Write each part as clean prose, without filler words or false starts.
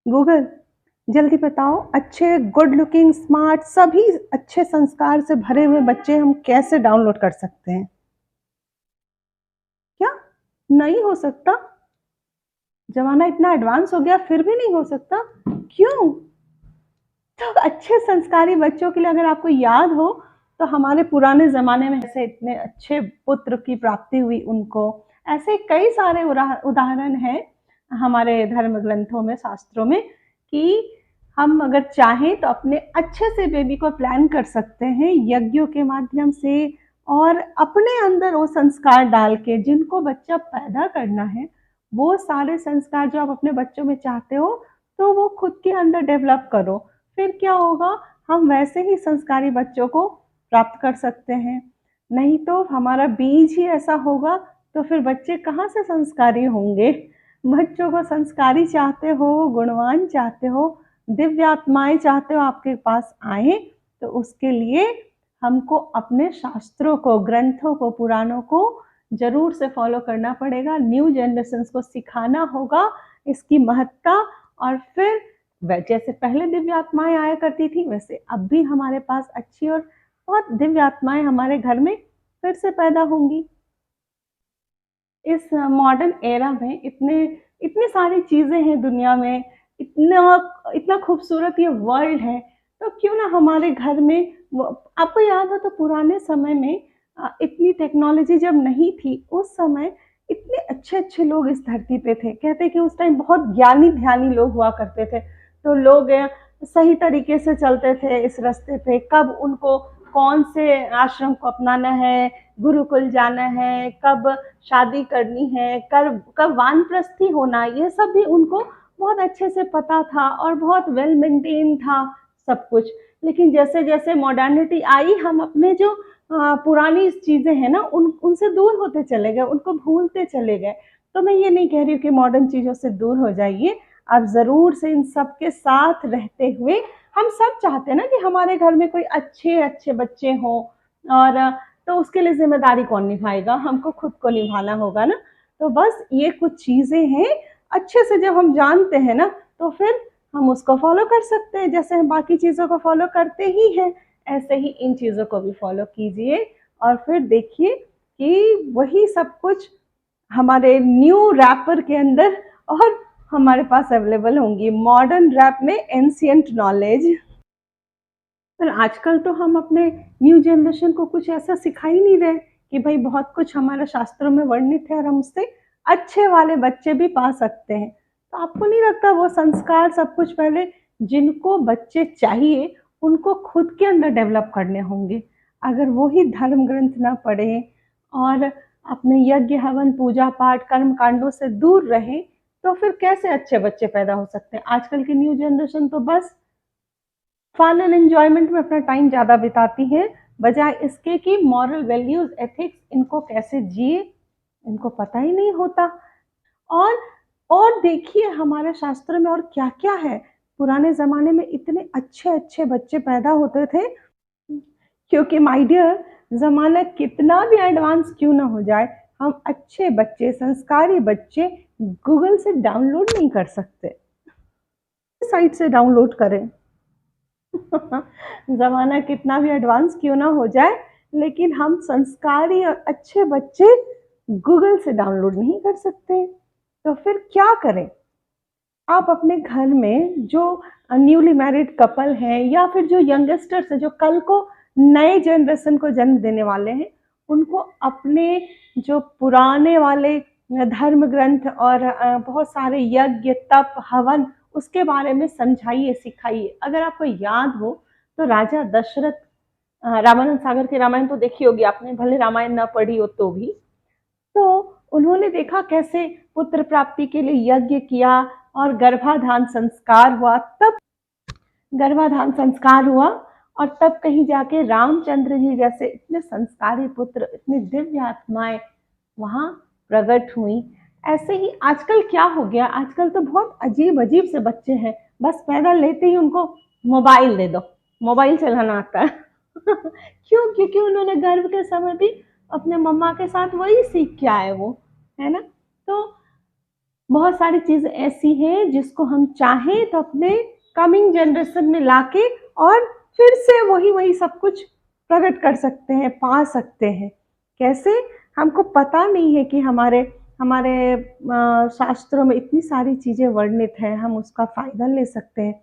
Google, जल्दी बताओ अच्छे गुड लुकिंग स्मार्ट सभी अच्छे संस्कार से भरे हुए बच्चे हम कैसे डाउनलोड कर सकते हैं? क्या? नहीं हो सकता? ज़माना इतना एडवांस हो गया फिर भी नहीं हो सकता? क्यों? तो अच्छे संस्कारी बच्चों के लिए अगर आपको याद हो, तो हमारे पुराने ज़माने में ऐसे इतने अच्छे पुत्र की प्राप्ति हुई उनको। ऐसे कई सारे उदाहरण हैं हमारे धर्म ग्रंथों में, शास्त्रों में कि हम अगर चाहें तो अपने अच्छे से बेबी को प्लान कर सकते हैं यज्ञों के माध्यम से और अपने अंदर वो संस्कार डाल के जिनको बच्चा पैदा करना है, वो सारे संस्कार जो आप अपने बच्चों में चाहते हो, तो वो खुद के अंदर डेवलप करो। फिर क्या होगा हम वैसे ही संस्कारी बच्चों को प्राप्त कर सकते हैं। नहीं तो हमारा बीज ही ऐसा होगा तो फिर बच्चे कहाँ से संस्कारी होंगे? बच्चों को संस्कारी चाहते हो, गुणवान चाहते हो, दिव्य आत्माएँ चाहते हो आपके पास आएँ, तो उसके लिए हमको अपने शास्त्रों को, ग्रंथों को, पुराणों को ज़रूर से फ़ॉलो करना पड़ेगा। न्यू जनरेशन्स को सिखाना होगा इसकी महत्ता और फिर जैसे पहले दिव्य आत्माएँ आया करती थी, वैसे अब भी हमारे पास अच्छी और बहुत दिव्य आत्माएँ हमारे घर में फिर से पैदा होंगी। इस मॉडर्न एरा में इतने इतनी सारी चीज़ें हैं दुनिया में, इतना इतना खूबसूरत ये वर्ल्ड है, तो क्यों ना हमारे घर में वो आपको याद हो तो पुराने समय में इतनी टेक्नोलॉजी जब नहीं थी, उस समय इतने अच्छे-अच्छे लोग इस धरती पे थे। कहते हैं कि उस टाइम बहुत ज्ञानी-ध्यानी लोग हुआ करते थे। तो लोग सही तरीके से चलते थे इस रास्ते पे, कब उनको कौन से आश्रम को अपनाना है, गुरुकुल जाना है, कब शादी करनी है, कब कब वानप्रस्थी होना, ये सब भी उनको बहुत अच्छे से पता था और बहुत वेल मेंटेन था सब कुछ। लेकिन जैसे-जैसे मॉडर्निटी आई हम अपने जो पुरानी चीज़ें हैं ना उनसे दूर होते चले गए, उनको भूलते चले गए। तो मैं ये नहीं कह रही हूँ कि मॉडर्न चीज़ों से दूर हो जाइए, आप ज़रूर से इन सब के साथ रहते हुए हम सब चाहते हैं ना कि हमारे घर में कोई अच्छे-अच्छे बच्चे हों और तो उसके लिए ज़िम्मेदारी कौन निभाएगा? हमको खुद को निभाना होगा ना। तो बस ये कुछ चीज़ें हैं, अच्छे से जब हम जानते हैं ना, तो फिर हम उसको फ़ॉलो कर सकते हैं, जैसे हम बाकी चीज़ों को फ़ॉलो करते ही हैं, ऐसे ही इन चीज़ों को भी फ़ॉलो कीजिए और फिर देखिए कि वही सब कुछ हमारे न्यू रैपर के अंदर और हमारे पास अवेलेबल होंगी। मॉडर्न रैप में एंशिएंट नॉलेज। पर आजकल तो हम अपने न्यू जनरेशन को कुछ ऐसा सिखा ही नहीं रहे कि भाई बहुत कुछ हमारे शास्त्रों में वर्णित है और हम उससे अच्छे वाले बच्चे भी पा सकते हैं। तो आपको नहीं लगता वो संस्कार सब कुछ पहले जिनको बच्चे चाहिए उनको खुद के अंदर डेवलप करने होंगे। अगर वो ही धर्म ग्रंथ ना पढ़ें और अपने यज्ञ हवन पूजा पाठ कर्म कांडों से दूर रहें तो फिर कैसे अच्छे बच्चे पैदा हो सकते हैं? आजकल की न्यू जनरेशन तो बस फन एंड एन्जॉयमेंट में अपना टाइम ज़्यादा बिताती है, बजाय इसके कि मॉरल वैल्यूज़, एथिक्स इनको कैसे जिए, इनको पता ही नहीं होता। और और देखिए हमारे शास्त्र में और क्या-क्या है। पुराने ज़माने में इतने अच्छे-अच्छे बच्चे पैदा होते थे क्योंकि माय डियर ज़माना कितना भी एडवांस क्यों ना हो जाए, हम अच्छे बच्चे, संस्कारी बच्चे गूगल से डाउनलोड नहीं कर सकते। साइट से डाउनलोड करें। ज़माना कितना भी एडवांस क्यों ना हो जाए, लेकिन हम संस्कारी और अच्छे बच्चे गूगल से डाउनलोड नहीं कर सकते। तो फिर क्या करें? आप अपने घर में जो न्यूली मैरिड कपल हैं या फिर जो यंगस्टर्स हैं, जो कल को नए जनरेशन को जन्म देने वाले हैं, उनको अपने जो पुराने वाले धर्म ग्रंथ और बहुत सारे यज्ञ, तप, हवन उसके बारे में समझाइए, सिखाइए। अगर आपको याद हो तो राजा दशरथ रामानंद सागर की रामायण तो देखी होगी आपने, भले रामायण ना पढ़ी हो तो भी। तो उन्होंने देखा कैसे पुत्र प्राप्ति के लिए यज्ञ किया और गर्भाधान संस्कार हुआ, तब गर्भाधान संस्कार हुआ और तब कहीं जाके रामचंद्र जी जैसे इतने संस्कारी पुत्र, इतनी दिव्य आत्माएं वहां प्रकट हुई। ऐसे ही आजकल क्या हो गया, आजकल तो बहुत अजीब अजीब से बच्चे हैं, बस पैदा लेते ही उनको मोबाइल दे दो, मोबाइल चलाना आता है। क्यों? क्योंकि उन्होंने गर्भ के समय भी अपने मम्मा के साथ वही सीख के आए वो, है ना? तो बहुत सारी चीज़ें ऐसी हैं जिसको हम चाहें तो अपने कमिंग जनरेशन में लाके और फिर से वही-वही सब कुछ प्रकट कर सकते हैं, पा सकते हैं। कैसे? हमको पता नहीं है कि हमारे हमारे शास्त्रों में इतनी सारी चीज़ें वर्णित हैं, हम उसका फ़ायदा ले सकते हैं।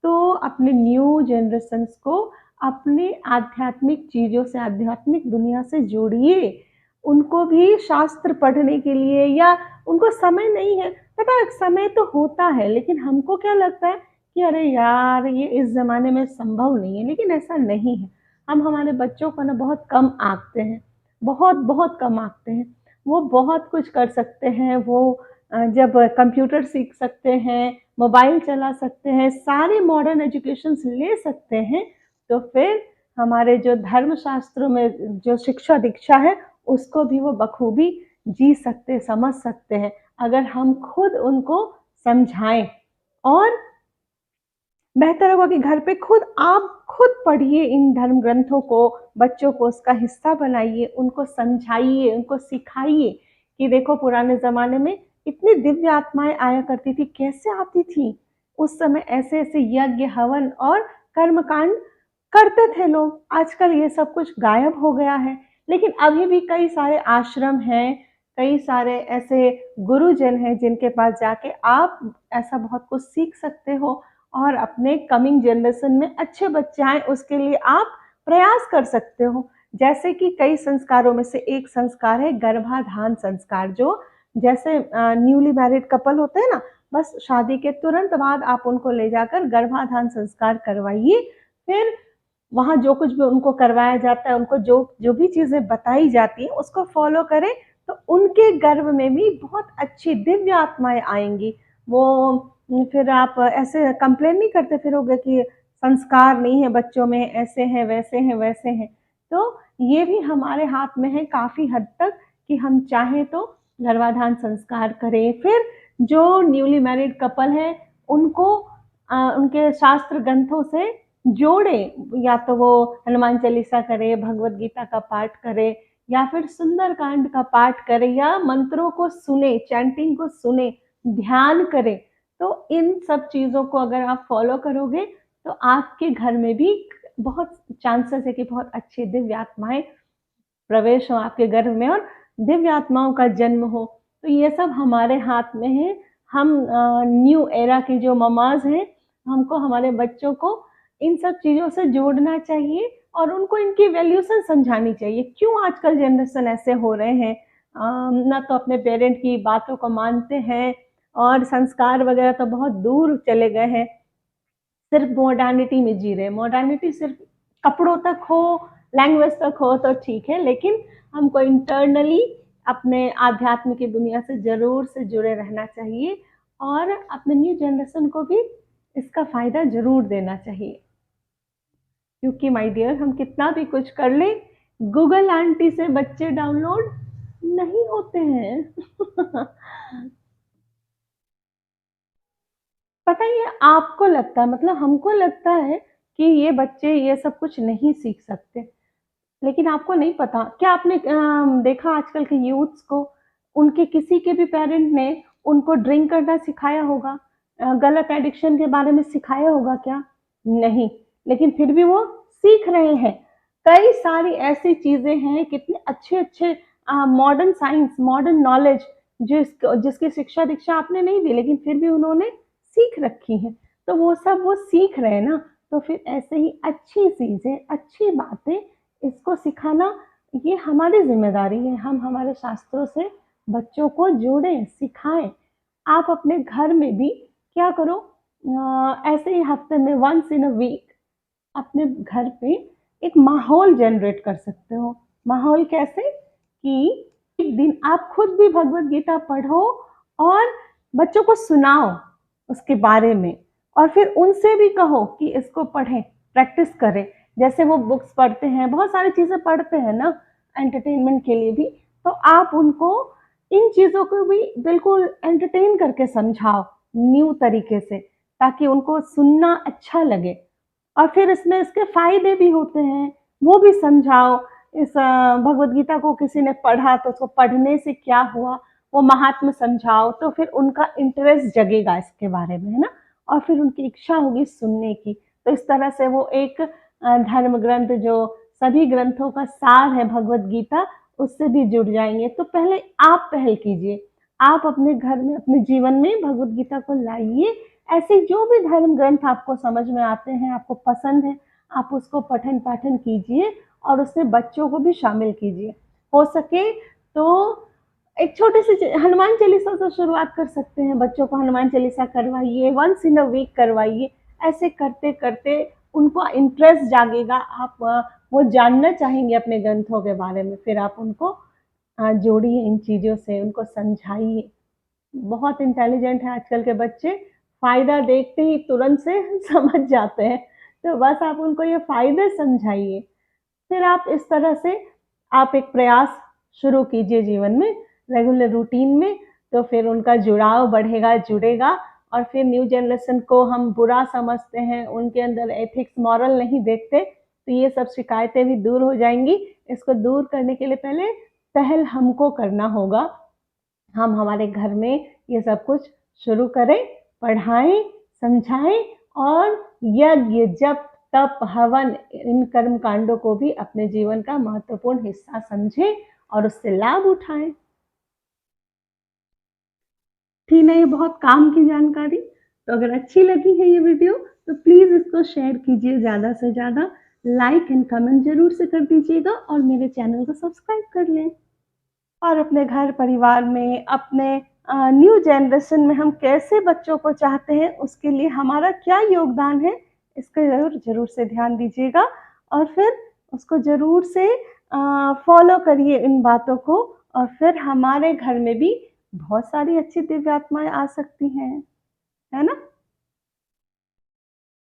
तो अपने न्यू जनरेशन्स को अपने आध्यात्मिक चीज़ों से, आध्यात्मिक दुनिया से जोड़िए। उनको भी शास्त्र पढ़ने के लिए या उनको समय नहीं है, पता है समय तो होता है, लेकिन हमको क्या लगता है कि अरे यार! ये इस ज़माने में संभव नहीं है, लेकिन ऐसा नहीं है। हम हमारे बच्चों को ना बहुत कम आँकते हैं, बहुत-बहुत कम आँकते हैं। वो बहुत कुछ कर सकते हैं, वो जब कंप्यूटर सीख सकते हैं, मोबाइल चला सकते हैं, सारे मॉडर्न एजुकेशंस ले सकते हैं, तो फिर हमारे जो धर्मशास्त्रों में जो शिक्षा-दीक्षा है, उसको भी वो बखूबी जी सकते, समझ सकते हैं, अगर हम खुद उनको समझाएँ। और बेहतर होगा कि घर पे खुद आप खुद पढ़िए इन धर्म ग्रंथों को, बच्चों को उसका हिस्सा बनाइए, उनको समझाइए, उनको सिखाइए कि देखो पुराने ज़माने में इतनी दिव्य आत्माएँ आया करती थी, कैसे आती थीं? उस समय ऐसे-ऐसे यज्ञ, हवन और कर्मकांड करते थे लोग। आजकल ये सब कुछ गायब हो गया है, लेकिन अभी भी कई सारे आश्रम हैं, कई सारे ऐसे गुरुजन हैं जिनके पास जाके आप ऐसा बहुत कुछ सीख सकते हो और अपने कमिंग जनरेशन में अच्छे बच्चे आएँ उसके लिए आप प्रयास कर सकते हो। जैसे कि कई संस्कारों में से एक संस्कार है गर्भाधान संस्कार, जो जैसे न्यूली मैरिड कपल होते हैं ना, बस शादी के तुरंत बाद आप उनको ले जाकर गर्भाधान संस्कार करवाइए। फिर वहाँ जो कुछ भी उनको करवाया जाता है, उनको जो जो भी चीज़ें बताई जाती हैं, उसको फ़ॉलो करें, तो उनके गर्भ में भी बहुत अच्छी दिव्य आत्माएँ आएँगी। वो फिर आप ऐसे कंप्लेन नहीं करते फिरोगे कि संस्कार नहीं है बच्चों में, ऐसे हैं, वैसे हैं, वैसे हैं। तो ये भी हमारे हाथ में है काफ़ी हद तक कि हम चाहें तो गर्भाधान संस्कार करें। फिर जो न्यूली मैरिड कपल हैं, उनको उनके शास्त्र ग्रंथों से जोड़ें, या तो वो हनुमान चालीसा करें, भगवद गीता का पाठ करें या फिर सुंदरकांड का पाठ करें या मंत्रों को सुने, चैंटिंग को सुने, ध्यान करें। तो इन सब चीज़ों को अगर आप फ़ॉलो करोगे, तो आपके घर में भी बहुत चांसेस है कि बहुत अच्छी दिव्य आत्माएँ प्रवेश हो आपके गर्भ में और दिव्य आत्माओं का जन्म हो। तो ये सब हमारे हाथ में है। हम न्यू एरा की जो ममाज़ हैं, हमको हमारे बच्चों को इन सब चीज़ों से जोड़ना चाहिए और उनको इनकी वैल्यूएशन समझानी चाहिए। क्यों आजकल जनरेशन ऐसे हो रहे हैं, ना तो अपने पेरेंट की बातों को मानते हैं और संस्कार वगैरह तो बहुत दूर चले गए हैं। सिर्फ मॉडर्निटी में जी रहे हैं। मॉडर्निटी सिर्फ कपड़ों तक हो, लैंग्वेज तक हो तो ठीक है, लेकिन हमको इंटरनली अपने आध्यात्म की दुनिया से ज़रूर से जुड़े रहना चाहिए और अपने न्यू जनरेशन को भी इसका फ़ायदा ज़रूर देना चाहिए। क्योंकि माय डियर हम कितना भी कुछ कर लें, गूगल आंटी से बच्चे डाउनलोड नहीं होते हैं। पता है ये आपको लगता है, मतलब हमको लगता है कि ये बच्चे ये सब कुछ नहीं सीख सकते, लेकिन आपको नहीं पता। क्या आपने देखा आजकल के यूथ्स को, उनके किसी के भी पेरेंट ने उनको ड्रिंक करना सिखाया होगा? गलत एडिक्शन के बारे में सिखाया होगा क्या? नहीं, लेकिन फिर भी वो सीख रहे हैं। कई सारी ऐसी चीज़ें हैं, कितने अच्छे-अच्छे मॉडर्न साइंस, मॉडर्न नॉलेज जिसकी शिक्षा-दीक्षा आपने नहीं दी, लेकिन फिर भी उन्होंने सीख रखी हैं। तो वो सब वो सीख रहे हैं ना, तो फिर ऐसे ही अच्छी चीज़ें, अच्छी बातें इसको सिखाना ये हमारी ज़िम्मेदारी है। हम हमारे शास्त्रों से बच्चों को जोड़ें, सिखाएँ। आप अपने घर में भी क्या करो, ऐसे ही हफ्ते में वन्स इन अ वीक अपने घर पे एक माहौल जनरेट कर सकते हो। माहौल कैसे? कि एक दिन आप खुद भी भगवद गीता पढ़ो और बच्चों को सुनाओ उसके बारे में, और फिर उनसे भी कहो कि इसको पढ़ें, प्रैक्टिस करें। जैसे वो बुक्स पढ़ते हैं, बहुत सारी चीज़ें पढ़ते हैं ना एंटरटेनमेंट के लिए भी, तो आप उनको इन चीज़ों को भी बिल्कुल एंटरटेन करके समझाओ न्यू तरीके से, ताकि उनको सुनना अच्छा लगे। और फिर इसमें इसके फ़ायदे भी होते हैं, वो भी समझाओ। इस भगवद गीता को किसी ने पढ़ा तो उसको पढ़ने से क्या हुआ, वो महात्मा समझाओ, तो फिर उनका इंटरेस्ट जगेगा इसके बारे में, है ना, और फिर उनकी इच्छा होगी सुनने की। तो इस तरह से वो एक धर्म ग्रंथ जो सभी ग्रंथों का सार है भगवत गीता, उससे भी जुड़ जाएंगे। तो पहले आप पहल कीजिए, आप अपने घर में, अपने जीवन में भगवत गीता को लाइए। ऐसे जो भी धर्म ग्रंथ आपको समझ में आते हैं, आपको पसंद है, आप उसको पठन पाठन कीजिए और उसमें बच्चों को भी शामिल कीजिए। हो सके तो एक छोटी सी हनुमान चालीसा से शुरुआत कर सकते हैं। बच्चों को हनुमान चालीसा करवाइए, वंस इन अ वीक करवाइए। ऐसे करते करते उनको इंटरेस्ट जागेगा, आप वो जानना चाहेंगे अपने ग्रंथों के बारे में। फिर आप उनको जोड़िए इन चीज़ों से, उनको समझाइए। बहुत इंटेलिजेंट है आजकल के बच्चे, फ़ायदा देखते ही तुरंत से समझ जाते हैं। तो बस आप उनको ये फ़ायदे समझाइए। फिर आप इस तरह से आप एक प्रयास शुरू कीजिए जीवन में, रेगुलर रूटीन में, तो फिर उनका जुड़ाव बढ़ेगा, जुड़ेगा। और फिर न्यू जनरेशन को हम बुरा समझते हैं, उनके अंदर एथिक्स, मॉरल नहीं देखते, तो ये सब शिकायतें भी दूर हो जाएँगी। इसको दूर करने के लिए पहले पहल हमको करना होगा। हम हमारे घर में ये सब कुछ शुरू करें, पढ़ाएँ, समझाएँ और यज्ञ, जप, तप, हवन, इन कर्म कांडों को भी अपने जीवन का महत्वपूर्ण हिस्सा समझें और उससे लाभ उठाएँ। थी ना ये बहुत काम की जानकारी? तो अगर अच्छी लगी है ये वीडियो तो प्लीज़ इसको शेयर कीजिए ज़्यादा से ज़्यादा, लाइक एंड कमेंट ज़रूर से कर दीजिएगा और मेरे चैनल को सब्सक्राइब कर लें। और अपने घर परिवार में, अपने न्यू जनरेशन में हम कैसे बच्चों को चाहते हैं, उसके लिए हमारा क्या योगदान है, इसका ज़रूर से ध्यान दीजिएगा। और फिर उसको ज़रूर से फॉलो करिए इन बातों को, और फिर हमारे घर में भी बहुत सारी अच्छी दिव्य आत्माएँ आ सकती हैं, है ना?